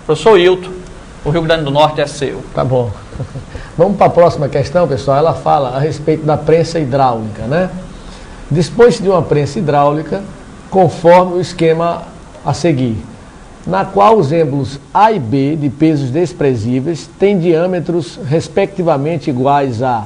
Professor Hilton, o Rio Grande do Norte é seu. Tá bom. Vamos para a próxima questão, pessoal. Ela fala a respeito da prensa hidráulica, né? Dispõe-se de uma prensa hidráulica conforme o esquema a seguir, na qual os êmbolos A e B de pesos desprezíveis têm diâmetros respectivamente iguais a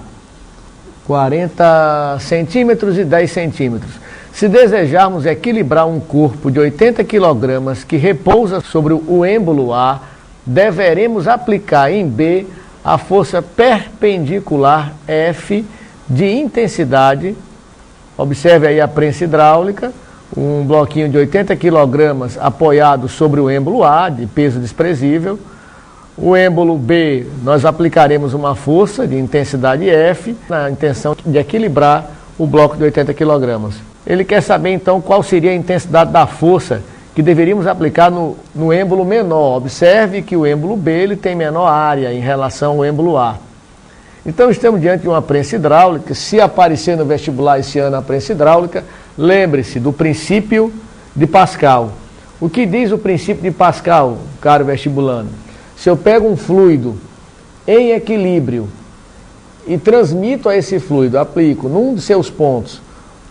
40 centímetros e 10 centímetros. Se desejarmos equilibrar um corpo de 80 kg que repousa sobre o êmbolo A, deveremos aplicar em B a força perpendicular F de intensidade. Observe aí a prensa hidráulica, um bloquinho de 80 kg apoiado sobre o êmbolo A, de peso desprezível. O êmbolo B, nós aplicaremos uma força de intensidade F, na intenção de equilibrar o bloco de 80 kg. Ele quer saber, então, qual seria a intensidade da força que deveríamos aplicar no êmbolo menor. Observe que o êmbolo B ele tem menor área em relação ao êmbolo A. Então, estamos diante de uma prensa hidráulica. Se aparecer no vestibular esse ano a prensa hidráulica, lembre-se do princípio de Pascal. O que diz o princípio de Pascal, caro vestibulando? Se eu pego um fluido em equilíbrio e transmito a esse fluido, aplico num de seus pontos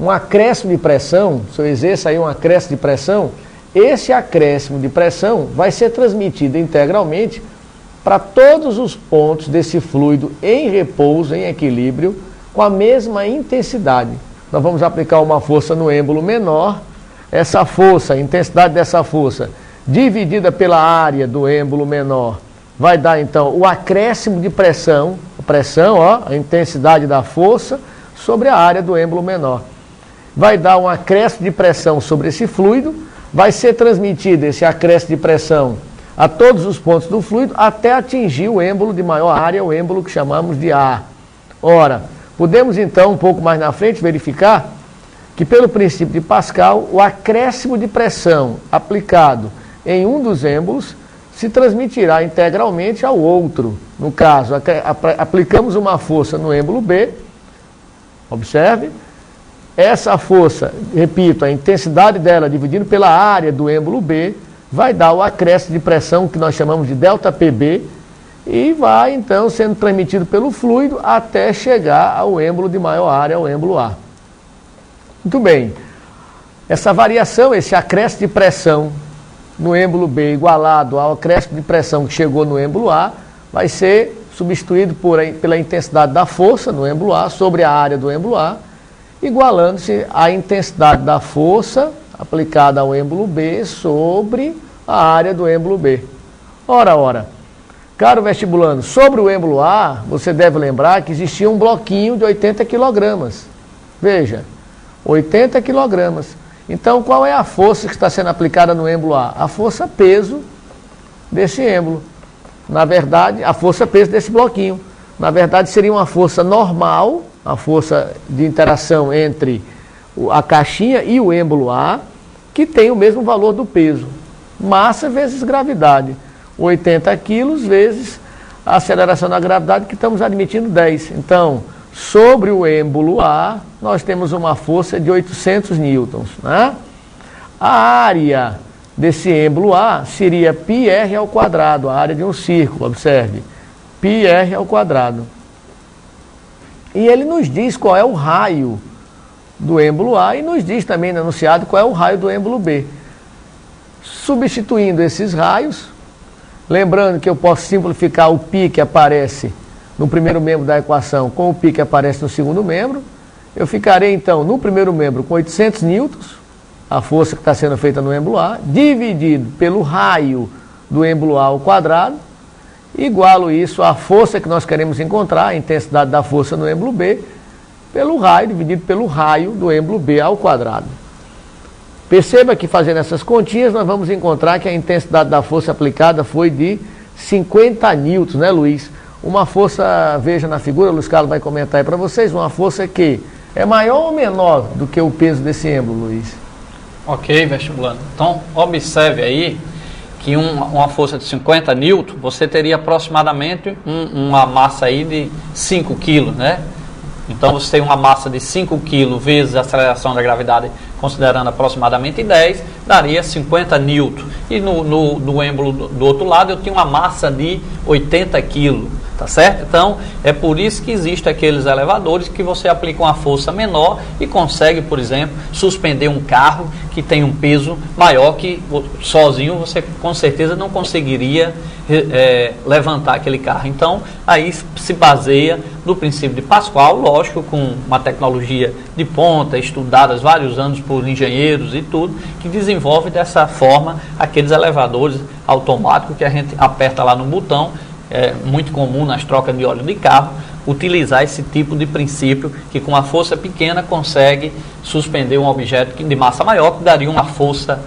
um acréscimo de pressão, se eu exerço aí um acréscimo de pressão, esse acréscimo de pressão vai ser transmitido integralmente para todos os pontos desse fluido em repouso, em equilíbrio, com a mesma intensidade. Nós vamos aplicar uma força no êmbolo menor, essa força, a intensidade dessa força, dividida pela área do êmbolo menor, vai dar então o acréscimo de pressão, a intensidade da força sobre a área do êmbolo menor. Vai dar um acréscimo de pressão sobre esse fluido, vai ser transmitido esse acréscimo de pressão a todos os pontos do fluido até atingir o êmbolo de maior área, o êmbolo que chamamos de A. Ora, podemos então, um pouco mais na frente, verificar que pelo princípio de Pascal, o acréscimo de pressão aplicado em um dos êmbolos se transmitirá integralmente ao outro. No caso, aplicamos uma força no êmbolo B, observe, essa força, repito, a intensidade dela dividido pela área do êmbolo B, vai dar o acréscimo de pressão que nós chamamos de ΔPB e vai então sendo transmitido pelo fluido até chegar ao êmbolo de maior área, ao êmbolo A. Muito bem, essa variação, esse acréscimo de pressão no êmbolo B igualado ao acréscimo de pressão que chegou no êmbolo A, vai ser substituído pela intensidade da força no êmbolo A sobre a área do êmbolo A, igualando-se à intensidade da força aplicada ao êmbolo B sobre a área do êmbolo B. Ora, caro vestibulando, sobre o êmbolo A, você deve lembrar que existia um bloquinho de 80 kg. Veja, 80 kg. Então, qual é a força que está sendo aplicada no êmbolo A? A força peso desse êmbolo. Na verdade, a força peso desse bloquinho. Na verdade, seria uma força normal, a força de interação entre a caixinha e o êmbolo A, que tem o mesmo valor do peso. Massa vezes gravidade. 80 quilos vezes a aceleração da gravidade, que estamos admitindo 10. Então, sobre o êmbolo A, nós temos uma força de 800 newtons. Né? A área desse êmbolo A seria πr ao quadrado, a área de um círculo, observe. πr ao quadrado. E ele nos diz qual é o raio do êmbolo A e nos diz também no enunciado qual é o raio do êmbolo B. Substituindo esses raios, lembrando que eu posso simplificar o π que aparece no primeiro membro da equação com o π que aparece no segundo membro, eu ficarei então no primeiro membro com 800 newtons, a força que está sendo feita no êmbolo A, dividido pelo raio do êmbolo A ao quadrado, igualo isso à força que nós queremos encontrar, a intensidade da força no êmbolo B, pelo raio, dividido pelo raio do êmbolo B ao quadrado. Perceba que fazendo essas continhas, nós vamos encontrar que a intensidade da força aplicada foi de 50 newtons, né, Luiz? Uma força, veja na figura, o Luiz Carlos vai comentar aí para vocês, uma força que é maior ou menor do que o peso desse êmbolo, Luiz? Ok, vestibulando. Então, observe aí que uma força de 50 newton, você teria aproximadamente uma massa aí de 5 kg, né? Então, você tem uma massa de 5 kg vezes a aceleração da gravidade, considerando aproximadamente 10, daria 50 newton. e no êmbolo do outro lado eu tinha uma massa de 80 kg, tá certo? Então, é por isso que existem aqueles elevadores que você aplica uma força menor e consegue, por exemplo, suspender um carro que tem um peso maior que sozinho você com certeza não conseguiria levantar aquele carro. Então, aí se baseia no princípio de Pascal, lógico, com uma tecnologia de ponta, estudada há vários anos por engenheiros e tudo, que desenvolve dessa forma aqueles elevadores automáticos que a gente aperta lá no botão. É muito comum nas trocas de óleo de carro utilizar esse tipo de princípio que com uma força pequena consegue suspender um objeto de massa maior, que daria uma força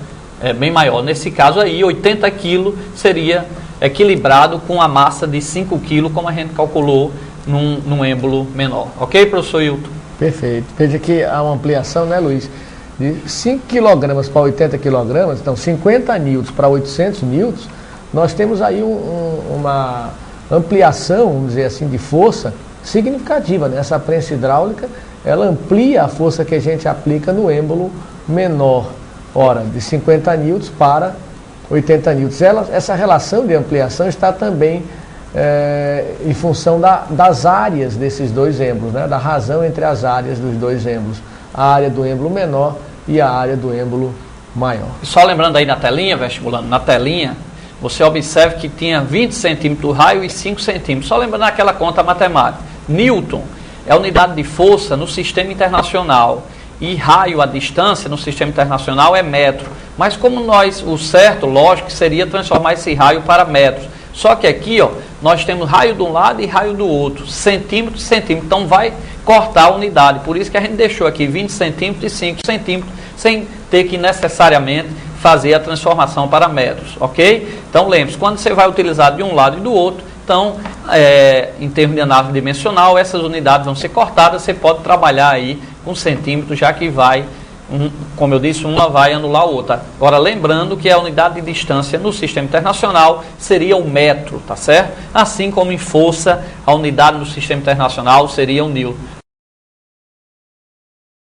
bem maior. Nesse caso aí, 80 kg seria equilibrado com a massa de 5 kg, como a gente calculou num êmbolo menor. Ok, professor Hilton? Perfeito. Veja que há uma ampliação, né, Luiz? De 5 kg para 80 kg, então 50 newtons para 800 newtons, nós temos aí uma ampliação, vamos dizer assim, de força significativa, né? Essa prensa hidráulica, ela amplia a força que a gente aplica no êmbolo menor. Ora, de 50 newtons para 80 newtons. Essa relação de ampliação está também em função das áreas desses dois êmbolos, né? Da razão entre as áreas dos dois êmbolos. A área do êmbolo menor e a área do êmbolo maior. Só lembrando aí na telinha, vestibulando, na telinha, você observa que tinha 20 centímetros o raio e 5 centímetros. Só lembrando aquela conta matemática. Newton é a unidade de força no sistema internacional. E raio, a distância no sistema internacional é metro. Mas como o certo, lógico, seria transformar esse raio para metros. Só que aqui, ó, nós temos raio de um lado e raio do outro. Centímetro e centímetro. Então vai cortar a unidade. Por isso que a gente deixou aqui 20 centímetros e 5 centímetros, sem ter que necessariamente fazer a transformação para metros, ok? Então lembre-se, quando você vai utilizar de um lado e do outro, então, em termos de análise dimensional, essas unidades vão ser cortadas, você pode trabalhar aí com centímetros, já que vai, como eu disse, uma vai anular a outra. Agora, lembrando que a unidade de distância no sistema internacional seria o metro, tá certo? Assim como em força, a unidade no sistema internacional seria o newton.